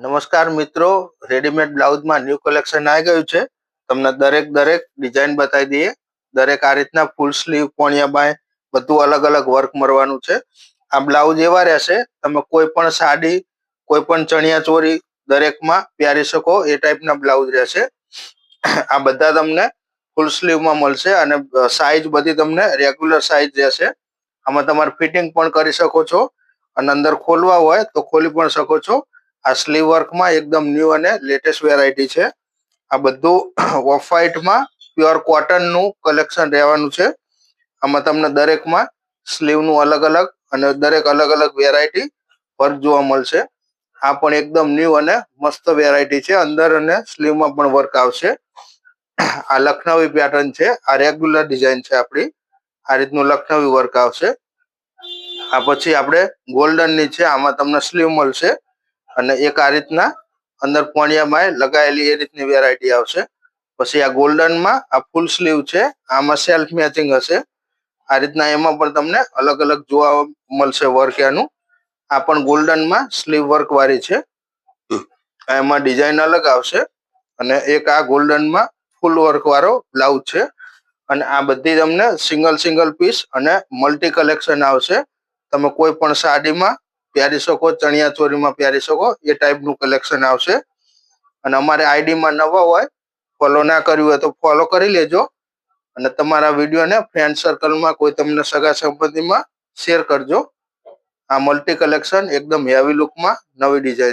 નમસ્કાર મિત્રો, readymade બ્લાઉઝમાં new collection આવી ગયું છે. તમને દરેક ડિઝાઇન બતાવી દઈએ. દરેક આ રીતના ફૂલ સ્લીવ, પોણિયા બાય બધું અલગ અલગ વર્ક મળવાનું છે. આ બ્લાઉઝ એવા રહેશે, તમે કોઈ પણ સાડી, કોઈ પણ ચણિયા ચોરી દરેકમાં પહેરી શકો એ ટાઈપના બ્લાઉઝ રહેશે. આ બધા તમને ફૂલ સ્લીવમાં મળશે અને સાઈઝ બધી તમને રેગ્યુલર સાઈઝ રહેશે. આમાં તમારે ફિટિંગ પણ કરી શકો છો અને અંદર ખોલવા હોય તો ખોલી પણ શકો છો. આ સ્લીવ વર્કમાં એકદમ ન્યૂ અને લેટેસ્ટ વેરાયટી છે. આ બધું ઓફ વ્હાઇટમાં પ્યોર કોટનનું કલેક્શન રહેવાનું છે. આમાં તમને દરેકમાં સ્લીવનું અલગ અલગ અને દરેક અલગ અલગ વેરાયટી વર્ક જોવા મળશે. આ પણ એકદમ ન્યૂ અને મસ્ત વેરાયટી છે. અંદર અને સ્લીવમાં પણ વર્ક આવશે. આ લખનવી પેટર્ન છે. આ રેગ્યુલર ડિઝાઇન છે આપણી. આ રીતનું લખનવી વર્ક આવશે. આ પછી આપણે ગોલ્ડનની છે. આમાં તમને સ્લીવ મળશે અને એક આ રીતના અંદર પોણિયામાં લગાવેલી એ રીતની વેરાયટી આવશે. પછી આ ગોલ્ડનમાં આ ફૂલ સ્લીવ છે. આમાં સેલ્ફ મેચિંગ હશે. આ રીતના એમાં પણ તમને અલગ અલગ જોવા મળશે વર્ક એનું. આ પણ ગોલ્ડનમાં સ્લીવ વર્ક વાળી છે. એમાં ડિઝાઇન અલગ આવશે અને એક આ ગોલ્ડનમાં ફૂલ વર્ક વાળો બ્લાઉઝ છે. અને આ બધી તમને સિંગલ પીસ અને મલ્ટી કલેક્શન આવશે. તમે કોઈ પણ સાડીમાં પહેરી શકો, ચણિયા ચોરીમાં પહેરી શકો એ ટાઈપનું કલેક્શન આવશે. અને અમારે આઈડીમાં નવા હોય, ફોલો ના કર્યું હોય તો ફોલો કરી લેજો અને તમારા વિડીયોને ફ્રેન્ડ સર્કલમાં કોઈ તમને સગા સંબંધીમાં શેર કરજો. આ મલ્ટી કલેક્શન એકદમ હેવી લુકમાં નવી ડિઝાઇન